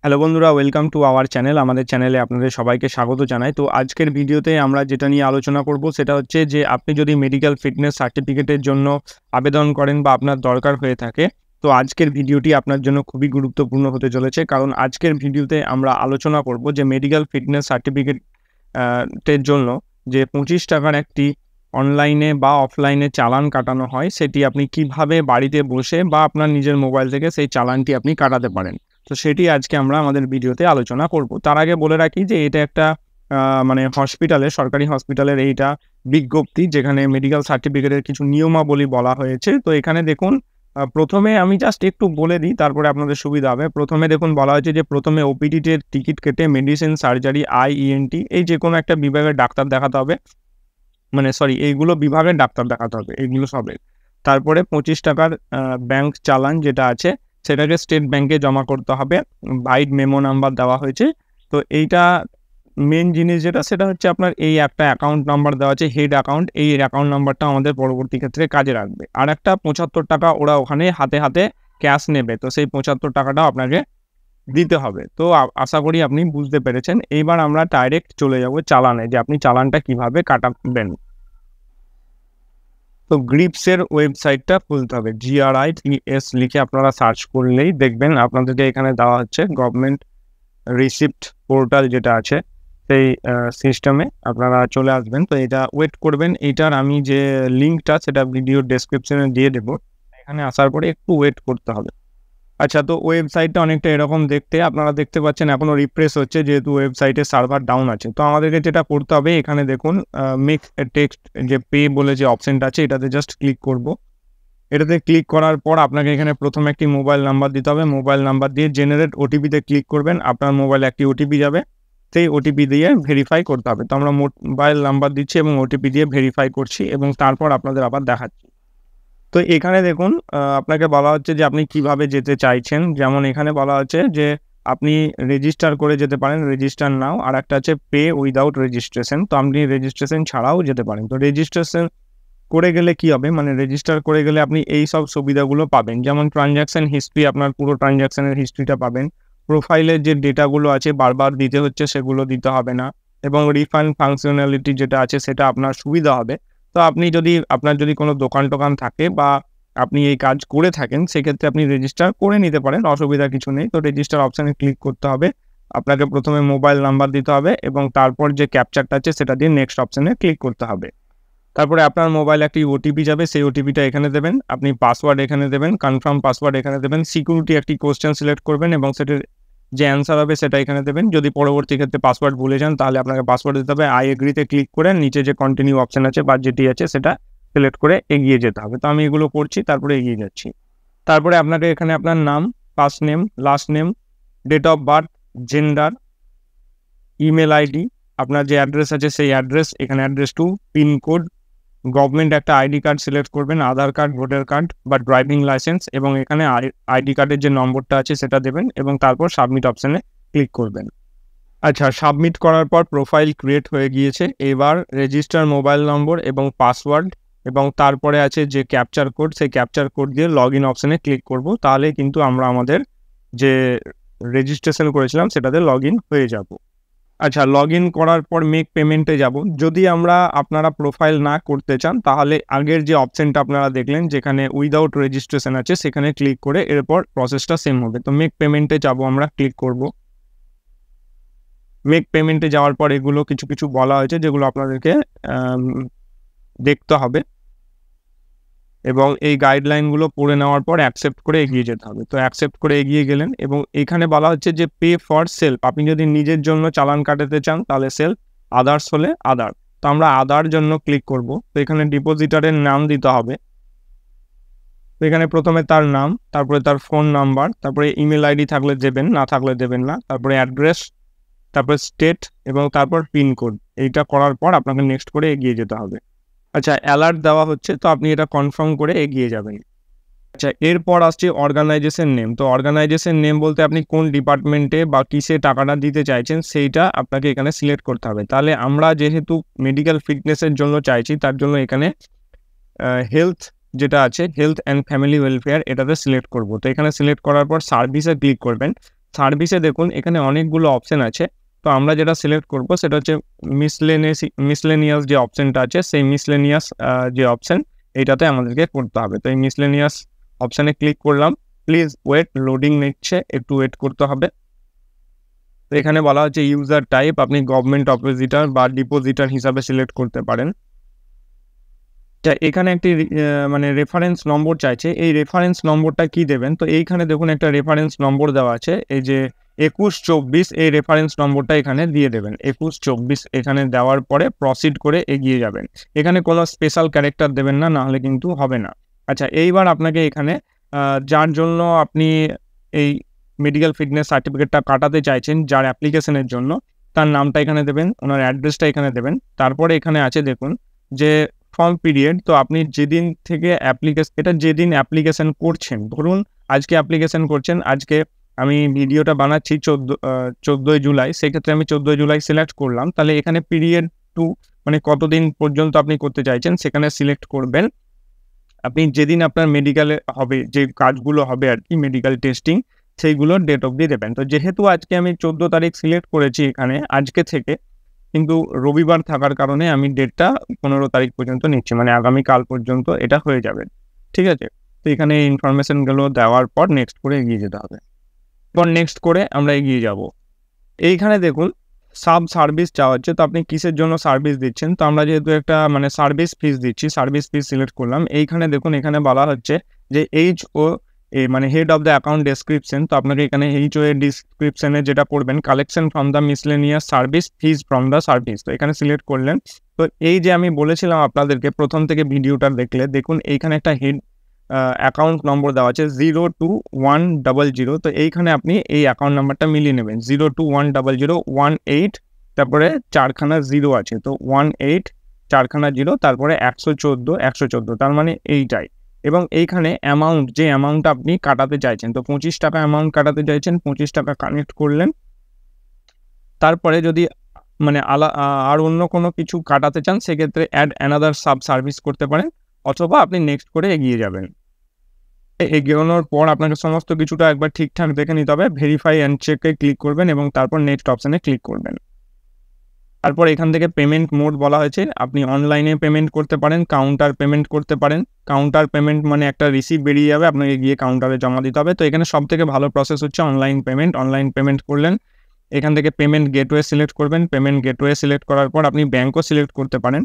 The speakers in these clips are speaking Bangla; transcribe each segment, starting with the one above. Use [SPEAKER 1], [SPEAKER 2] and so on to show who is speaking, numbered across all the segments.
[SPEAKER 1] হ্যালো বন্ধুরা, ওয়েলকাম টু আওয়ার চ্যানেল। আমাদের চ্যানেলে আপনাদের সবাইকে স্বাগত জানাই। তো আজকের ভিডিওতে আমরা যেটা নিয়ে আলোচনা করব সেটা হচ্ছে যে আপনি যদি মেডিকেল ফিটনেস সার্টিফিকেটের জন্য আবেদন করেন বা আপনার দরকার হয়ে থাকে, তো আজকের ভিডিওটি আপনার জন্য খুবই গুরুত্বপূর্ণ হতে চলেছে। কারণ আজকের ভিডিওতে আমরা আলোচনা করব যে মেডিকেল ফিটনেস সার্টিফিকেট টের জন্য যে 25 টাকার একটি অনলাইনে বা অফলাইনে চালান কাটানো হয়, সেটি আপনি কিভাবে বাড়িতে বসে বা আপনার নিজের মোবাইল থেকে সেই চালানটি আপনি কাটাতে পারেন। তো সেটি আজকে আমরা আমাদের ভিডিওতে আলোচনা করব। তার আগে বলে রাখি যে এটা একটা মানে সরকারি হসপিটালের এইটা বিজ্ঞপ্তি, যেখানে মেডিকেল সার্টিফিকেটের কিছু নিয়মাবলী বলা হয়েছে। তো এখানে দেখুন, প্রথমে আমি জাস্ট একটু বলে দিই, তারপরে আপনাদের সুবিধা হবে। প্রথমে দেখুন বলা হয়েছে যে প্রথমে ওপিডিতে টিকিট কেটে মেডিসিন, সার্জারি, ইএনটি এই যেকোনো একটা বিভাগের ডাক্তার দেখাতে হবে। এইগুলো বিভাগের ডাক্তার দেখাতে হবে, এইগুলো সবে। তারপরে 25 টাকার ব্যাংক চালান যেটা আছে সেটাকে স্টেট ব্যাংকে জমা করতে হবে। ভাইড মেমো নাম্বার দেওয়া হয়েছে। তো এইটা মেন জিনিস যেটা, সেটা হচ্ছে আপনার এই একটা অ্যাকাউন্ট নাম্বার দেওয়া আছে, হেড অ্যাকাউন্ট। এই অ্যাকাউন্ট নাম্বারটা আমাদের পরবর্তী ক্ষেত্রে কাজে লাগবে। আর একটা 75 টাকা ওরা ওখানে হাতে হাতে ক্যাশ নেবে, তো সেই 75 টাকাটাও আপনাকে দিতে হবে। তো আশা করি আপনি বুঝতে পেরেছেন। এইবার আমরা ডাইরেক্ট চলে যাব চালানে, যে আপনি চালানটা কিভাবে কাটাবেন। তো গ্রিপসের ওয়েবসাইটটা খুলতে হবে। GRIPS লিখে আপনারা সার্চ করলেই দেখবেন আপনাদেরকে এখানে দেওয়া হচ্ছে গভর্নমেন্ট রিসিপ্ট পোর্টাল যেটা আছে, সেই সিস্টেমে আপনারা চলে আসবেন। তো এটা ওয়েট করবেন। এইটার আমি যে লিঙ্কটা সেটা ভিডিও ডেসক্রিপশনে দিয়ে দেবো। এখানে আসার পরে একটু ওয়েট করতে হবে। আচ্ছা, তো ওয়েবসাইটটা অনেকটা এরকম দেখতে। আপনারা দেখতে পাচ্ছেন এখনো রিফ্রেশ হচ্ছে, যেহেতু ওয়েবসাইটের সার্ভার ডাউন আছে। তো আমাদেরকে যেটা করতে হবে, এখানে দেখুন মেক এ টেক্সট যে পে বলে যে অপশনটা আছে, এটাতে জাস্ট ক্লিক করব। এটাতে ক্লিক করার পর আপনাকে এখানে প্রথমে একটি মোবাইল নাম্বার দিতে হবে। মোবাইল নাম্বার দিয়ে জেনারেট ওটিপিতে ক্লিক করবেন। আপনার মোবাইলে একটি ওটিপি যাবে, সেই ওটিপি দিয়ে ভেরিফাই করতে হবে। তো আমরা মোবাইল নাম্বার দিচ্ছি এবং ওটিপি দিয়ে ভেরিফাই করছি এবং তারপর আপনাদের আবার দেখাচ্ছি। তো এখানে দেখুন, আপনাকে বলা হচ্ছে যে আপনি কিভাবে যেতে চাইছেন। যেমন এখানে বলা হচ্ছে যে আপনি রেজিস্টার করে যেতে পারেন, রেজিস্টার নাও। আর একটা আছে পে উইদাউট রেজিস্ট্রেশন। তো আপনি রেজিস্ট্রেশন ছাড়াও যেতে পারেন। তো রেজিস্ট্রেশন করে গেলে কি হবে, রেজিস্টার করে গেলে আপনি এই সব সুবিধাগুলো পাবেন। যেমন ট্রানজাকশন হিস্ট্রি, আপনার পুরো ট্রানজাকশনের হিস্ট্রিটা পাবেন। প্রোফাইলের যে ডেটাগুলো আছে বারবার দিতে হচ্ছে, সেগুলো দিতে হবে না। এবং রিফান্ড ফাংশনালিটি যেটা আছে সেটা আপনার সুবিধা হবে। তো আপনার যদি কোনো দোকান থাকে বা আপনি এই কাজ করে থাকেন, সেক্ষেত্রে আপনি রেজিস্টার করে নিতে পারেন, অসুবিধা কিছু নেই। তো রেজিস্টার অপশানে ক্লিক করতে হবে। আপনাকে প্রথমে মোবাইল নাম্বার দিতে হবে এবং তারপর যে ক্যাপচারটা আছে সেটা দিয়ে নেক্সট অপশানে ক্লিক করতে হবে। তারপরে আপনার মোবাইলে একটি ওটিপি যাবে, সেই ওটিপিটা এখানে দেবেন। আপনি পাসওয়ার্ড এখানে দেবেন, কনফার্ম পাসওয়ার্ড এখানে দেবেন। সিকিউরিটি একটি কোশ্চেন সিলেক্ট করবেন এবং সেটার যে অ্যান্সার হবে সেটা এখানে দেবেন। যদি পরবর্তী ক্ষেত্রে পাসওয়ার্ড ভুলে যান, তাহলে আপনাকে পাসওয়ার্ড দিতে হবে। এগ্রিতে ক্লিক করে নিচে যে কন্টিনিউ অপশন আছে বা যেটি আছে সেটা সিলেক্ট করে এগিয়ে যেতে হবে। তো আমি এগুলো করছি, তারপরে এগিয়ে যাচ্ছি। তারপরে আপনাকে এখানে আপনার নাম, first name, last name, date of birth, gender, email ID, আপনার যে অ্যাড্রেস আছে সেই অ্যাড্রেস, এখানে অ্যাড্রেস টু, পিনকোড, গভর্নমেন্ট একটা আইডি কার্ড সিলেক্ট করবেন, আধার কার্ড, ভোটার কার্ড বা ড্রাইভিং লাইসেন্স, এবং এখানে আইডি কার্ডের যে নম্বরটা আছে সেটা দেবেন এবং তারপর সাবমিট অপশানে ক্লিক করবেন। আচ্ছা, সাবমিট করার পর প্রোফাইল ক্রিয়েট হয়ে গিয়েছে। এবার রেজিস্টার মোবাইল নম্বর এবং পাসওয়ার্ড এবং তারপরে আছে যে ক্যাপচার কোড, সেই ক্যাপচার কোড দিয়ে লগ ইন অপশানে ক্লিক করব। তাহলে কিন্তু আমরা আমাদের যে রেজিস্ট্রেশন করেছিলাম সেটাতে লগ ইন হয়ে যাব। আচ্ছা, লগ ইন করার পর মেক পেমেন্টে যাব। যদি আপনারা প্রোফাইল না করতে চান, তাহলে আগের যে অপশনটা আপনারা দেখলেন যেখানে উইদাউট রেজিস্ট্রেশন আছে সেখানে ক্লিক করে এরপর প্রসেসটা সেম হবে। তো মেক পেমেন্টে যাব, আমরা ক্লিক করব। মেক পেমেন্টে যাওয়ার পর এগুলো কিছু কিছু বলা হয়েছে যেগুলো আপনাদেরকে দেখতে হবে এবং এই গাইডলাইনগুলো পড়ে নেওয়ার পর অ্যাকসেপ্ট করে এগিয়ে যেতে হবে। তো অ্যাকসেপ্ট করে এগিয়ে গেলেন এবং এখানে বলা হচ্ছে যে পে ফর সেলফ। আপনি যদি নিজের জন্য চালান কাটাতে চান তাহলে সেলফ, আদার্স হলে আদার। তো আমরা আদার জন্য ক্লিক করব। তো এখানে ডিপোজিটারের নাম দিতে হবে। তো এখানে প্রথমে তার নাম, তারপরে তার ফোন নাম্বার, তারপরে ইমেল আইডি থাকলে দেবেন, না থাকলে দেবেন না, তারপরে অ্যাড্রেস, তারপরে স্টেট এবং তারপর পিনকোড। এইটা করার পর আপনাকে নেক্সট করে এগিয়ে যেতে হবে। আচ্ছা, অ্যালার্ট দেওয়া হচ্ছে, তো আপনি এটা কনফার্ম করে এগিয়ে যাবেন। আচ্ছা, এরপর আসছে অর্গানাইজেশন নেম। তো অর্গানাইজেশন নেম বলতে আপনি কোন ডিপার্টমেন্টে বা কিসে টাকাটা দিতে চাইছেন সেইটা আপনাকে এখানে সিলেক্ট করতে হবে। তাহলে আমরা যেহেতু মেডিকেল ফিটনেসের জন্য চাইছি, তার জন্য এখানে হেলথ যেটা আছে, হেলথ অ্যান্ড ফ্যামিলি ওয়েলফেয়ার, এটাতে সিলেক্ট করব। তো এখানে সিলেক্ট করার পর সার্ভিসে ক্লিক করবেন। সার্ভিসে দেখুন এখানে অনেকগুলো অপশন আছে। তো আমরা যেটা সিলেক্ট করব সেটা হচ্ছে মিসলেনিয়াস যে অপশনটা আছে, সেই মিসলেনিয়াস যে অপশন এইটাতে আমাদেরকে করতে হবে। তো এই মিসলেনিয়াস অপশনে ক্লিক করলাম। প্লিজ ওয়েট, লোডিং নিচ্ছে, একটু ওয়েট করতে হবে। তো এখানে বলা হচ্ছে ইউজার টাইপ, আপনি গভর্নমেন্ট অপোজিটর বা ডিপোজিটর হিসাবে সিলেক্ট করতে পারেন। এখানে একটি মানে রেফারেন্স নম্বর চাইছে। এই রেফারেন্স নম্বরটা কি দেবেন? তো এইখানে দেখুন একটা রেফারেন্স নম্বর দেওয়া আছে, এই যে 2124, এই রেফারেন্স নম্বরটা এখানে দিয়ে দেবেন। 2124 এখানে দেওয়ার পরে প্রসিড করে এগিয়ে যাবেন। এখানে কোনো স্পেশাল ক্যারেক্টার দেবেন না, নাহলে কিন্তু হবে না। আচ্ছা, এইবার আপনাকে এখানে যার জন্য আপনি এই মেডিকেল ফিটনেস সার্টিফিকেটটা কাটাতে চাইছেন, যার অ্যাপ্লিকেশনের জন্য, তার নামটা এখানে দেবেন, ওনার অ্যাড্রেসটা এখানে দেবেন। তারপরে এখানে আছে দেখুন যে ফর্ম পিরিয়ড। তো আপনি যেদিন থেকে এটা যেদিন অ্যাপ্লিকেশন করছেন, ধরুন আজকে অ্যাপ্লিকেশন করছেন, আজকে আমি ভিডিওটা বানাচ্ছি 14 জুলাই, সেক্ষেত্রে আমি 14 জুলাই সিলেক্ট করলাম। তাহলে এখানে পিরিয়ড টু মানে কতদিন পর্যন্ত আপনি করতে চাইছেন সেখানে সিলেক্ট করবেন। আপনি যেদিন আপনার মেডিকেলে হবে, যে কাজগুলো হবে আর কি, মেডিকেল টেস্টিং, সেইগুলোর ডেট অবধি দেবেন। তো যেহেতু আজকে আমি 14 তারিখ সিলেক্ট করেছি এখানে আজকে থেকে, কিন্তু রবিবার থাকার কারণে আমি ডেটটা 15 তারিখ পর্যন্ত নিচ্ছি, মানে আগামীকাল পর্যন্ত এটা হয়ে যাবে। ঠিক আছে? তো এখানে ইনফরমেশনগুলো দেওয়ার পর নেক্সট করে এগিয়ে যেতে হবে। এরপর নেক্সট করে আমরা এগিয়ে যাব। এইখানে দেখুন সাব সার্ভিস চাওয়া হচ্ছে। তো আপনি কিসের জন্য সার্ভিস দিচ্ছেন? তো আমরা যেহেতু একটা মানে সার্ভিস ফিস দিচ্ছি, সার্ভিস ফিস সিলেক্ট করলাম। এইখানে দেখুন এখানে বলা হচ্ছে যে মানে head of the account description. তো আপনাকে এখানে HOA ডিসক্রিপশনে যেটা করবেন, collection from the miscellaneous service, fees from the service. তো এখানে সিলেক্ট করলেন। তো এই যে আমি বলেছিলাম আপনাদেরকে প্রথম থেকে ভিডিওটা দেখলে, দেখুন এইখানে একটা হেড অ্যাকাউন্ট নম্বর দেওয়া আছে 02100। তো এইখানে আপনি এই অ্যাকাউন্ট নাম্বারটা মিলিয়ে নেবেন। 0210018, তারপরে 4খানা 0 আছে। তো 18 4খানা 0, তারপরে 114, তার মানে এইটাই। এবং এইখানে অ্যামাউন্ট, যে অ্যামাউন্টটা আপনি কাটাতে চাইছেন, তো 25 টাকা অ্যামাউন্ট কাটাতে চাইছেন, 25 টাকা কানেক্ট করলেন। তারপরে যদি মানে আর অন্য কোনো কিছু কাটাতে চান, সেক্ষেত্রে অ্যাড অ্যানাদার সাব সার্ভিস করতে পারেন, অথবা আপনি নেক্সট করে এগিয়ে যাবেন। এগোনোর পর আপনাকে সমস্ত কিছুটা একবার ঠিকঠাক দেখে নিতে হবে। ভেরিফাই অ্যান্ড চেকে ক্লিক করবেন এবং তারপর নেক্সট অপশানে ক্লিক করবেন। তারপর এখান থেকে পেমেন্ট মোড বলা হয়েছে, আপনি অনলাইনে পেমেন্ট করতে পারেন, কাউন্টার পেমেন্ট করতে পারেন। কাউন্টার পেমেন্ট মানে একটা রিসিপ্ট বেরিয়ে যাবে, আপনাকে গিয়ে কাউন্টারে জমা দিতে হবে। তো এখানে সবথেকে ভালো প্রসেস হচ্ছে অনলাইন পেমেন্ট। অনলাইন পেমেন্ট করলেন, এখান থেকে পেমেন্ট গেটওয়ে সিলেক্ট করবেন। পেমেন্ট গেটওয়ে সিলেক্ট করার পর আপনি ব্যাঙ্কও সিলেক্ট করতে পারেন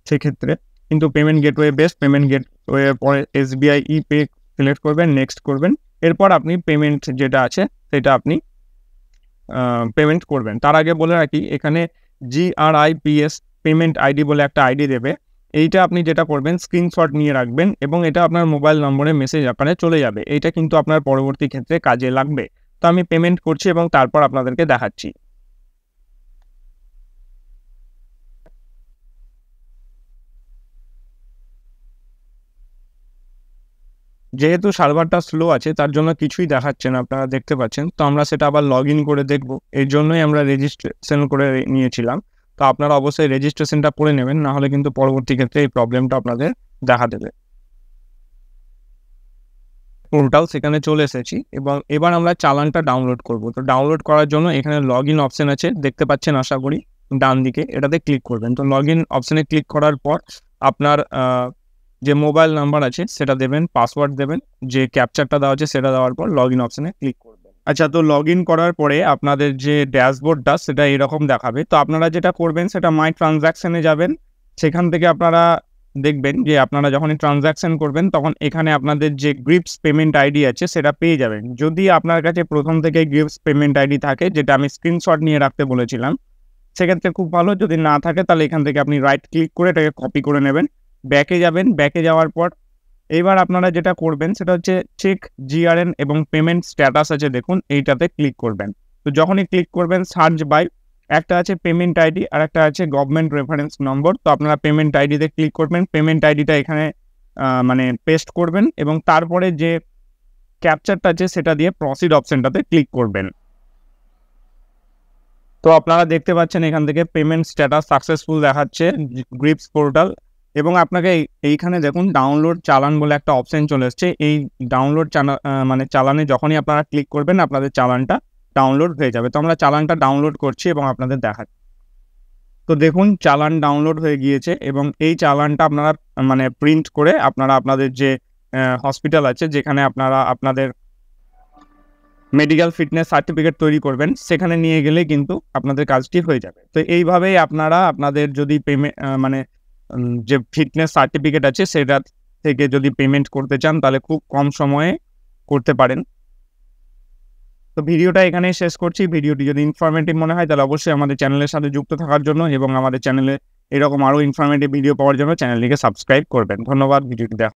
[SPEAKER 1] সেক্ষেত্রে, কিন্তু payment gateway best. Payment gateway পরে SBI ই-পে সিলেক্ট করবেন, নেক্সট করবেন। এরপর আপনি পেমেন্ট যেটা আছে সেটা আপনি পেমেন্ট করবেন। তার আগে বলে রাখি, এখানে GRIPS পেমেন্ট আইডি বলে একটা আইডি দেবে। এইটা আপনি যেটা করবেন, স্ক্রিনশট নিয়ে রাখবেন এবং এটা আপনার মোবাইল নম্বরে মেসেজ আকারে চলে যাবে। এইটা কিন্তু আপনার পরবর্তী ক্ষেত্রে কাজে লাগবে। তো আমি পেমেন্ট করছি এবং তারপর আপনাদেরকে দেখাচ্ছি। যেহেতু সার্ভারটা স্লো আছে, তার জন্য কিছুই দেখাচ্ছে না, আপনারা দেখতে পাচ্ছেন। তো আমরা সেটা আবার লগ ইন করে দেখব, এর জন্যই আমরা রেজিস্ট্রেশন করে নিয়েছিলাম। তো আপনারা অবশ্যই রেজিস্ট্রেশনটা করে নেবেন, নাহলে কিন্তু পরবর্তী ক্ষেত্রে এই প্রবলেমটা আপনাদের দেখা দেবে। পোর্টাল সেখানে চলে এসেছি এবং এবার আমরা চালানটা ডাউনলোড করব। তো ডাউনলোড করার জন্য এখানে লগ ইন অপশন আছে, দেখতে পাচ্ছেন আশা করি ডান দিকে, এটাতে ক্লিক করবেন। তো লগ ইন অপশানে ক্লিক করার পর আপনার যে মোবাইল নাম্বার আছে সেটা দেবেন, পাসওয়ার্ড দেবেন, যে ক্যাপচারটা দেওয়া আছে সেটা দেওয়ার পর লগ ইন অপশানে ক্লিক করবেন। আচ্ছা, তো লগ ইন করার পরে আপনাদের যে ড্যাশবোর্ডটা সেটা এরকম দেখাবে। তো আপনারা যেটা করবেন সেটা মাই ট্রানজ্যাকশানে যাবেন। সেখান থেকে আপনারা দেখবেন যে আপনারা যখনই ট্রানজ্যাকশন করবেন তখন এখানে আপনাদের যে গ্রিপস পেমেন্ট আইডি আছে সেটা পেয়ে যাবেন। যদি আপনার কাছে প্রথম থেকে গ্রিপস পেমেন্ট আইডি থাকে, যেটা আমি স্ক্রিনশট নিয়ে রাখতে বলেছিলাম, সেক্ষেত্রে খুব ভালো। যদি না থাকে তাহলে এখান থেকে আপনি রাইট ক্লিক করে এটাকে কপি করে নেবেন, ব্যাকে যাবেন। ব্যাকে যাওয়ার পর এবার আপনারা যেটা করবেন সেটা হচ্ছে চেক GRN এবং পেমেন্ট স্ট্যাটাস আছে দেখুন, এইটাতে ক্লিক করবেন। তো যখনই ক্লিক করবেন, সার্চ বাই, একটা আছে পেমেন্ট আইডি আর একটা আছে গভর্নমেন্ট রেফারেন্স নম্বর। তো আপনারা পেমেন্ট আইডিতে ক্লিক করবেন, পেমেন্ট আইডিটা এখানে মানে পেস্ট করবেন এবং তারপরে যে ক্যাপচারটা আছে সেটা দিয়ে প্রসিড অপশনটাতে ক্লিক করবেন। তো আপনারা দেখতে পাচ্ছেন এখান থেকে পেমেন্ট স্ট্যাটাস সাকসেসফুল দেখাচ্ছে গ্রিপস পোর্টাল। এবং আপনাকে এইখানে দেখুন ডাউনলোড চালান বলে একটা অপশন চলে এসছে। এই ডাউনলোড মানে চালানে যখনই আপনারা ক্লিক করবেন আপনাদের চালানটা ডাউনলোড হয়ে যাবে। তো আমরা চালানটা ডাউনলোড করছি এবং আপনাদের দেখাচ্ছি। তো দেখুন চালান ডাউনলোড হয়ে গিয়েছে এবং এই চালানটা আপনারা মানে প্রিন্ট করে আপনারা আপনাদের যে হসপিটাল আছে যেখানে আপনারা আপনাদের মেডিকেল ফিটনেস সার্টিফিকেট তৈরি করবেন সেখানে নিয়ে গেলে কিন্তু আপনাদের কাজটি হয়ে যাবে। তো এইভাবেই আপনারা আপনাদের যদি মানে যে ফিটনেস সার্টিফিকেট আছে সেটা থেকে যদি পেমেন্ট করতে চান তাহলে খুব কম সময়ে করতে পারেন। তো ভিডিওটা এখানেই শেষ করছি। ভিডিওটি যদি ইনফরমেটিভ মনে হয় তাহলে অবশ্যই আমাদের চ্যানেলের সাথে যুক্ত থাকার জন্য এবং আমাদের চ্যানেলে এরকম আরও ইনফরমেটিভ ভিডিও পাওয়ার জন্য চ্যানেলটিকে সাবস্ক্রাইব করবেন। ধন্যবাদ ভিডিওটি দেখা